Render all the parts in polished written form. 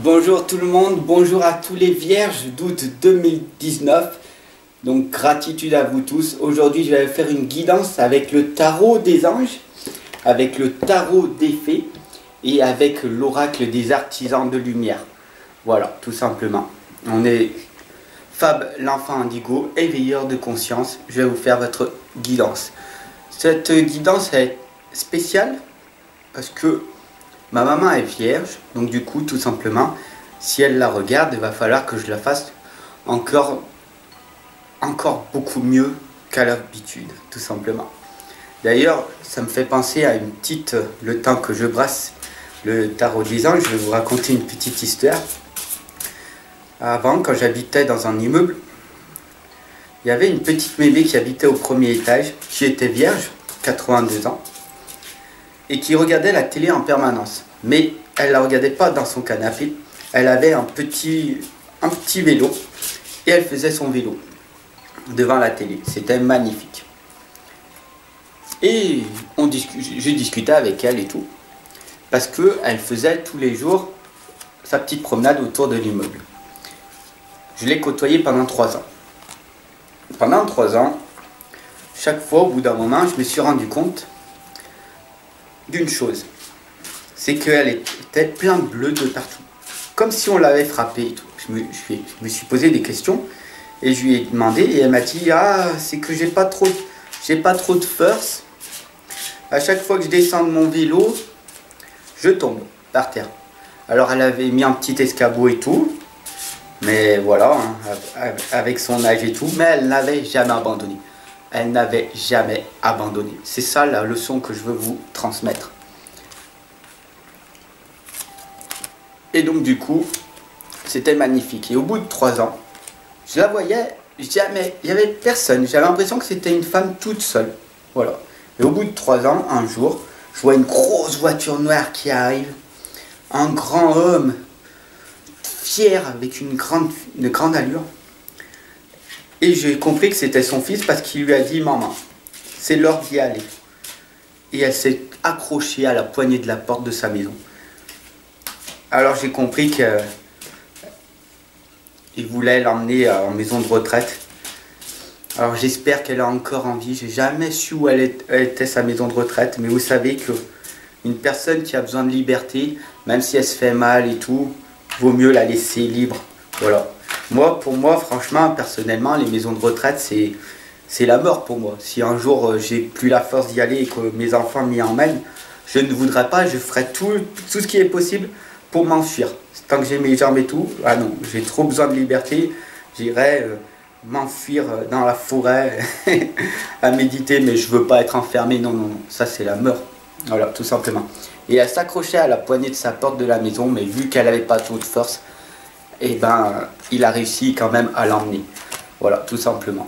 Bonjour tout le monde, bonjour à tous les vierges d'août 2019. Donc gratitude à vous tous. Aujourd'hui je vais faire une guidance avec le tarot des anges, avec le tarot des fées et avec l'oracle des artisans de lumière. Voilà, tout simplement. On est Fab, l'enfant indigo, éveilleur de conscience. Je vais vous faire votre guidance. Cette guidance est spéciale parce que ma maman est vierge, donc du coup, tout simplement, si elle la regarde, il va falloir que je la fasse encore beaucoup mieux qu'à l'habitude, tout simplement. D'ailleurs, ça me fait penser à une petite, le temps que je brasse le tarot des anges, je vais vous raconter une petite histoire. Avant, quand j'habitais dans un immeuble, il y avait une petite mémé qui habitait au premier étage, qui était vierge, 82 ans, et qui regardait la télé en permanence. Mais elle ne la regardait pas dans son canapé, elle avait un petit vélo, et elle faisait son vélo devant la télé. C'était magnifique. Et je discutais avec elle et tout, parce qu'elle faisait tous les jours sa petite promenade autour de l'immeuble. Je l'ai côtoyée pendant 3 ans. Pendant 3 ans, chaque fois, au bout d'un moment, je me suis rendu compte d'une chose. C'est qu'elle était plein de bleu de partout. Comme si on l'avait frappée et tout. Je me suis posé des questions et je lui ai demandé et elle m'a dit « Ah, c'est que j'ai pas trop de force. À chaque fois que je descends de mon vélo, je tombe par terre. » Alors elle avait mis un petit escabeau et tout. Mais voilà, hein, avec son âge et tout, mais elle n'avait jamais abandonné. Elle n'avait jamais abandonné. C'est ça la leçon que je veux vous transmettre. Et donc du coup, c'était magnifique. Et au bout de 3 ans, je la voyais jamais. Il n'y avait personne. J'avais l'impression que c'était une femme toute seule. Voilà. Et au bout de 3 ans, un jour, je vois une grosse voiture noire qui arrive. Un grand homme fier, avec une grande allure. Et j'ai compris que c'était son fils parce qu'il lui a dit « Maman, c'est l'heure d'y aller ». Et elle s'est accrochée à la poignée de la porte de sa maison. Alors j'ai compris qu'il voulait l'emmener en maison de retraite. Alors j'espère qu'elle est encore en vie. J'ai jamais su où elle était sa maison de retraite. Mais vous savez qu'une personne qui a besoin de liberté, même si elle se fait mal et tout, vaut mieux la laisser libre. Voilà. Pour moi, franchement, personnellement, les maisons de retraite, c'est la mort pour moi. Si un jour j'ai plus la force d'y aller et que mes enfants m'y emmènent, je ne voudrais pas, je ferai tout ce qui est possible pour m'enfuir. Tant que j'ai mes jambes et tout, ah non, j'ai trop besoin de liberté, j'irai m'enfuir dans la forêt à méditer, mais je veux pas être enfermé, non, non, non, ça c'est la mort. Voilà, tout simplement. Et elle s'accrochait à la poignée de sa porte de la maison, mais vu qu'elle n'avait pas trop de force, et ben, il a réussi quand même à l'emmener. Voilà, tout simplement.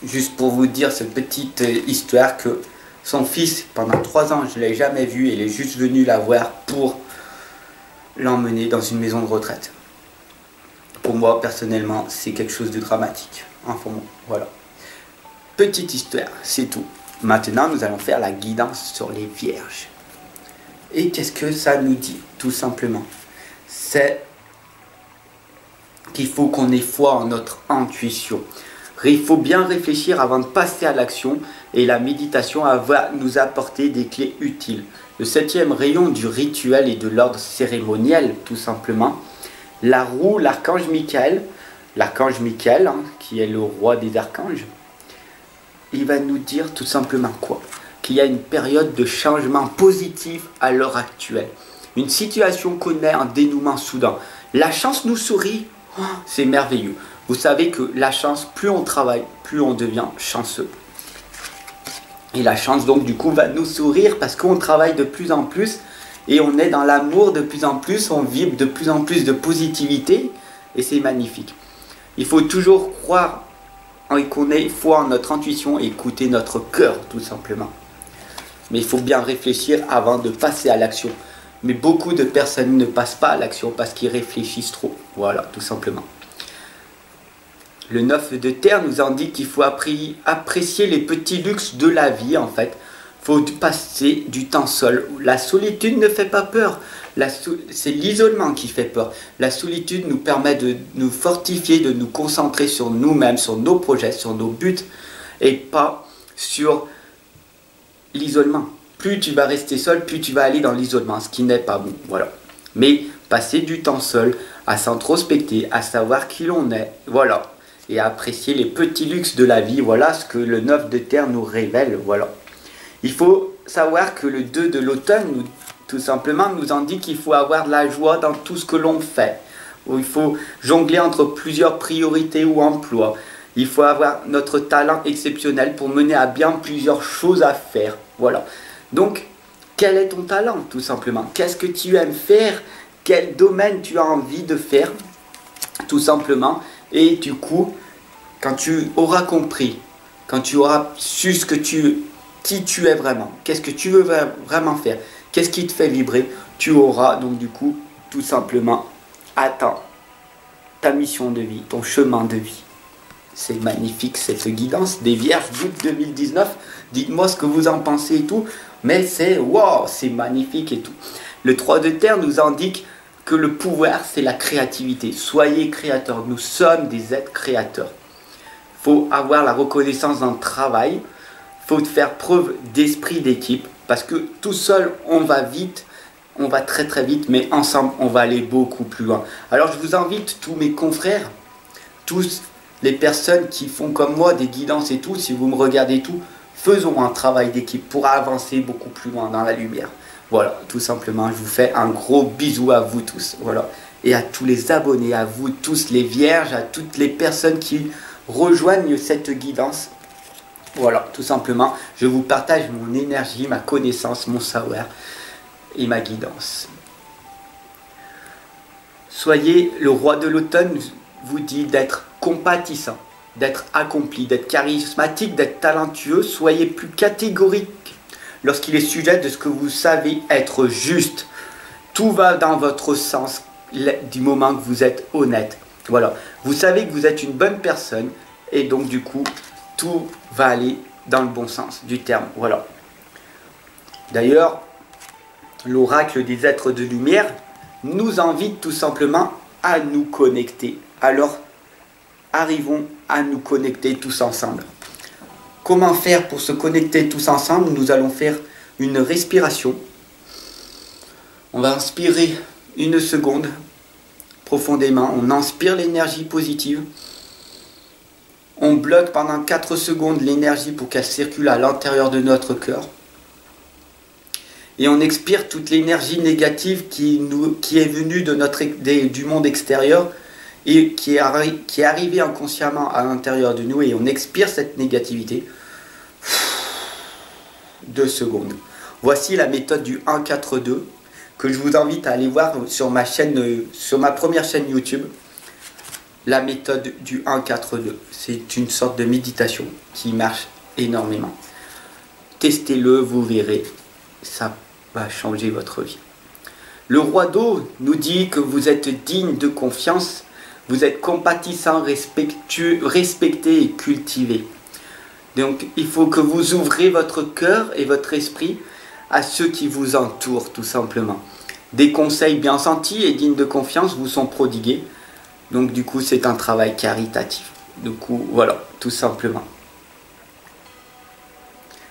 Juste pour vous dire cette petite histoire que son fils, pendant 3 ans, je ne l'ai jamais vu, et il est juste venu la voir pour l'emmener dans une maison de retraite. Pour moi, personnellement, c'est quelque chose de dramatique. Enfin bon, voilà. Petite histoire, c'est tout. Maintenant, nous allons faire la guidance sur les vierges. Et qu'est-ce que ça nous dit? Tout simplement, c'est qu'il faut qu'on ait foi en notre intuition. Il faut bien réfléchir avant de passer à l'action et la méditation va nous apporter des clés utiles. Le 7e rayon du rituel et de l'ordre cérémoniel, tout simplement. La roue, l'archange Michael, hein, qui est le roi des archanges, il va nous dire tout simplement quoi? Qu'il y a une période de changement positif à l'heure actuelle. Une situation connaît un dénouement soudain. La chance nous sourit, oh, c'est merveilleux. Vous savez que la chance, plus on travaille, plus on devient chanceux. Et la chance donc du coup va nous sourire parce qu'on travaille de plus en plus et on est dans l'amour de plus en plus, on vibre de plus en plus de positivité et c'est magnifique. Il faut toujours croire qu'on ait foi en notre intuition et écouter notre cœur tout simplement. Mais il faut bien réfléchir avant de passer à l'action. Mais beaucoup de personnes ne passent pas à l'action parce qu'ils réfléchissent trop. Voilà, tout simplement. Le 9 de terre nous indique qu'il faut apprécier les petits luxes de la vie en fait. Il faut passer du temps seul. La solitude ne fait pas peur. C'est l'isolement qui fait peur. La solitude nous permet de nous fortifier, de nous concentrer sur nous-mêmes, sur nos projets, sur nos buts, et pas sur l'isolement. Plus tu vas rester seul, plus tu vas aller dans l'isolement, ce qui n'est pas bon. Voilà. Mais passer du temps seul, à s'introspecter, à savoir qui l'on est, voilà. Et à apprécier les petits luxes de la vie, voilà ce que le 9 de terre nous révèle, voilà. Il faut savoir que le 2 de l'automne, tout simplement, nous indique qu'il faut avoir de la joie dans tout ce que l'on fait. Il faut jongler entre plusieurs priorités ou emplois. Il faut avoir notre talent exceptionnel pour mener à bien plusieurs choses à faire. Voilà. Donc, quel est ton talent, tout simplement? Qu'est-ce que tu aimes faire? Quel domaine tu as envie de faire, tout simplement? Et du coup, quand tu auras compris, quand tu auras su qui tu es vraiment, qu'est-ce que tu veux vraiment faire, qu'est-ce qui te fait vibrer, tu auras donc du coup, tout simplement, atteint ta mission de vie, ton chemin de vie. C'est magnifique cette guidance des Vierges d'août 2019. Dites-moi ce que vous en pensez et tout. Mais c'est wow, c'est magnifique et tout. Le 3 de terre nous indique que le pouvoir, c'est la créativité. Soyez créateurs. Nous sommes des êtres créateurs. Il faut avoir la reconnaissance dans le travail. Il faut faire preuve d'esprit d'équipe. Parce que tout seul, on va vite. On va très très vite. Mais ensemble, on va aller beaucoup plus loin. Alors, je vous invite, tous mes confrères, tous les personnes qui font comme moi des guidances et tout, si vous me regardez tout, faisons un travail d'équipe pour avancer beaucoup plus loin dans la lumière. Voilà, tout simplement, je vous fais un gros bisou à vous tous. Voilà. Et à tous les abonnés, à vous tous les vierges, à toutes les personnes qui rejoignent cette guidance. Voilà, tout simplement, je vous partage mon énergie, ma connaissance, mon savoir et ma guidance. Soyez le roi de l'automne, vous dit d'être compatissant, d'être accompli, d'être charismatique, d'être talentueux. Soyez plus catégorique lorsqu'il est sujet de ce que vous savez être juste. Tout va dans votre sens du moment que vous êtes honnête. Voilà, vous savez que vous êtes une bonne personne et donc du coup, tout va aller dans le bon sens du terme. Voilà. D'ailleurs, l'oracle des êtres de lumière nous invite tout simplement à nous connecter. Alors, arrivons à nous connecter tous ensemble. Comment faire pour se connecter tous ensemble? Nous allons faire une respiration. On va inspirer 1 seconde profondément. On inspire l'énergie positive. On bloque pendant 4 secondes l'énergie pour qu'elle circule à l'intérieur de notre cœur. Et on expire toute l'énergie négative qui est venue du monde extérieur et qui est arrivée inconsciemment à l'intérieur de nous, et on expire cette négativité. 2 secondes. Voici la méthode du 1-4-2 que je vous invite à aller voir sur ma première chaîne YouTube. La méthode du 1-4-2. C'est une sorte de méditation qui marche énormément. Testez-le, vous verrez. Ça va changer votre vie. Le roi d'eau nous dit que vous êtes digne de confiance. Vous êtes compatissant, respectueux, respecté et cultivé. Donc, il faut que vous ouvrez votre cœur et votre esprit à ceux qui vous entourent, tout simplement. Des conseils bien sentis et dignes de confiance vous sont prodigués. Donc, du coup, c'est un travail caritatif. Du coup, voilà, tout simplement.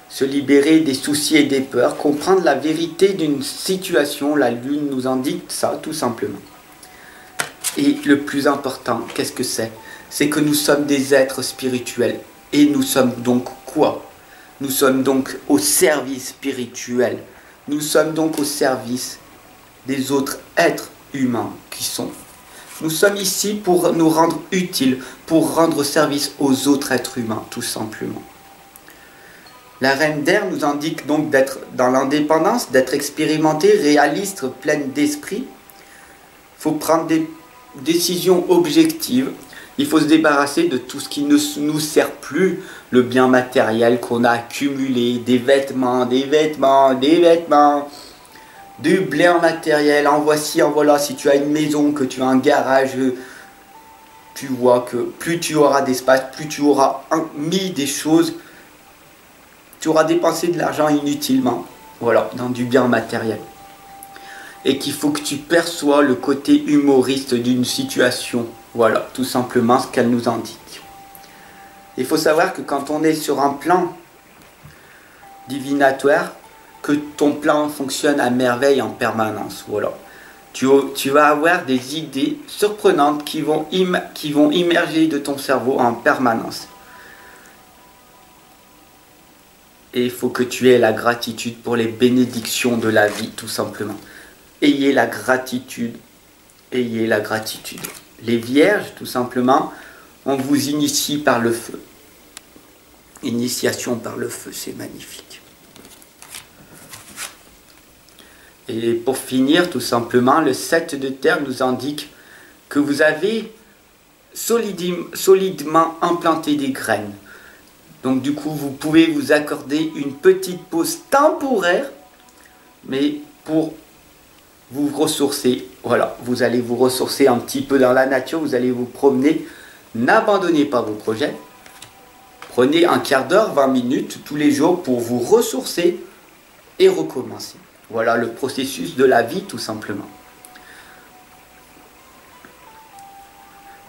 Se libérer des soucis et des peurs, comprendre la vérité d'une situation, la lune nous indique ça, tout simplement. Et le plus important, qu'est-ce que c'est? C'est que nous sommes des êtres spirituels. Et nous sommes donc quoi? Nous sommes donc au service spirituel. Nous sommes donc au service des autres êtres humains qui sont. Nous sommes ici pour nous rendre utiles, pour rendre service aux autres êtres humains, tout simplement. La reine d'air nous indique donc d'être dans l'indépendance, d'être expérimenté, réaliste, pleine d'esprit. Il faut prendre des décisions objectives. Il faut se débarrasser de tout ce qui ne nous sert plus, le bien matériel qu'on a accumulé, des vêtements, du blé en matériel, en voici, en voilà. Si tu as une maison, que tu as un garage, tu vois que plus tu auras d'espace, plus tu auras mis des choses, tu auras dépensé de l'argent inutilement, voilà, dans du bien matériel. et qu'il faut que tu perçois le côté humoriste d'une situation. Voilà, tout simplement ce qu'elle nous indique. Il faut savoir que quand on est sur un plan divinatoire, que ton plan fonctionne à merveille en permanence. Voilà. Tu vas avoir des idées surprenantes qui vont immerger de ton cerveau en permanence. Et il faut que tu aies la gratitude pour les bénédictions de la vie, tout simplement. Ayez la gratitude. Ayez la gratitude. Les vierges, tout simplement, on vous initie par le feu. Initiation par le feu, c'est magnifique. Et pour finir, tout simplement, le 7 de terre nous indique que vous avez solidement implanté des graines. Donc du coup, vous pouvez vous accorder une petite pause temporaire, mais pour vous ressourcer. Voilà, vous allez vous ressourcer un petit peu dans la nature, vous allez vous promener. N'abandonnez pas vos projets. Prenez un quart d'heure, 20 minutes tous les jours pour vous ressourcer et recommencer. Voilà le processus de la vie, tout simplement.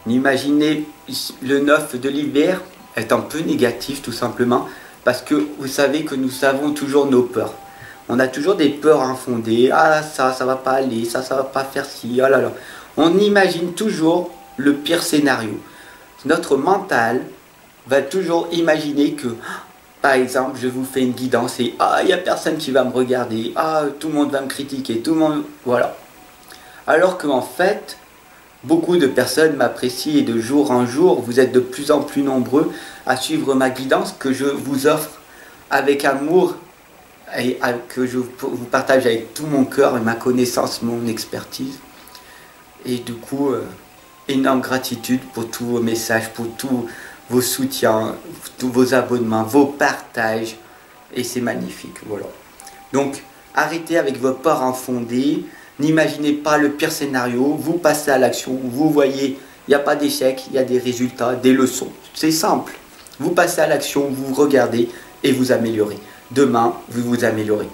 Imaginez le 9 de l'hiver est un peu négatif, tout simplement, parce que vous savez que nous savons toujours nos peurs. On a toujours des peurs infondées. Ah, ça va pas aller, ça va pas faire ci, oh là là. On imagine toujours le pire scénario. Notre mental va toujours imaginer que, par exemple, je vous fais une guidance et ah, il n'y a personne qui va me regarder, ah, tout le monde va me critiquer, tout le monde, voilà. Alors qu'en fait, beaucoup de personnes m'apprécient et de jour en jour, vous êtes de plus en plus nombreux à suivre ma guidance que je vous offre avec amour et que je vous partage avec tout mon cœur et ma connaissance, mon expertise. Et du coup, énorme gratitude pour tous vos messages, pour tous vos soutiens, tous vos abonnements, vos partages. Et c'est magnifique, voilà. Donc, arrêtez avec vos peurs infondées. N'imaginez pas le pire scénario. Vous passez à l'action. Vous voyez, il n'y a pas d'échec, il y a des résultats, des leçons. C'est simple. Vous passez à l'action, vous regardez et vous améliorez. Demain, vous vous améliorez.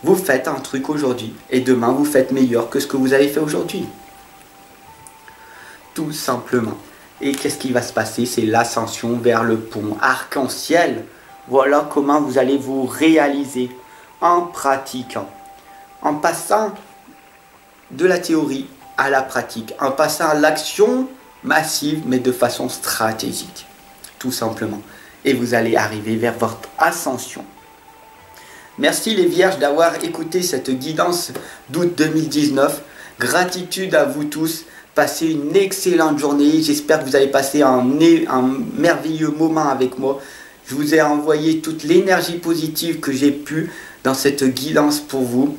Vous faites un truc aujourd'hui et demain, vous faites meilleur que ce que vous avez fait aujourd'hui. Tout simplement. Et qu'est-ce qui va se passer? C'est l'ascension vers le pont arc-en-ciel. Voilà comment vous allez vous réaliser en pratiquant, en passant de la théorie à la pratique, en passant à l'action massive, mais de façon stratégique, tout simplement. Et vous allez arriver vers votre ascension. Merci les vierges d'avoir écouté cette guidance d'août 2019. Gratitude à vous tous. Passez une excellente journée. J'espère que vous avez passé un merveilleux moment avec moi. Je vous ai envoyé toute l'énergie positive que j'ai pu dans cette guidance pour vous.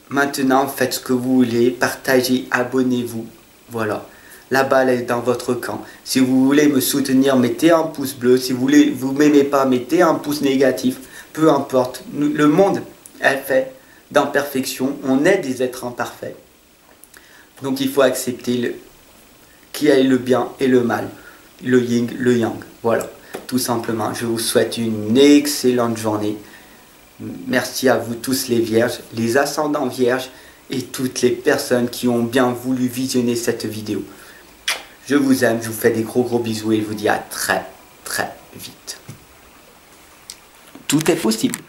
Maintenant, faites ce que vous voulez. Partagez, abonnez-vous. Voilà. La balle est dans votre camp. Si vous voulez me soutenir, mettez un pouce bleu. Si vous ne m'aimez pas, mettez un pouce négatif. Peu importe. Le monde est fait d'imperfection. On est des êtres imparfaits. Donc il faut accepter qu'il y ait le bien et le mal, le yin, le yang. Voilà, tout simplement. Je vous souhaite une excellente journée. Merci à vous tous les vierges, les ascendants vierges et toutes les personnes qui ont bien voulu visionner cette vidéo. Je vous aime, je vous fais des gros bisous et je vous dis à très vite. Tout est possible.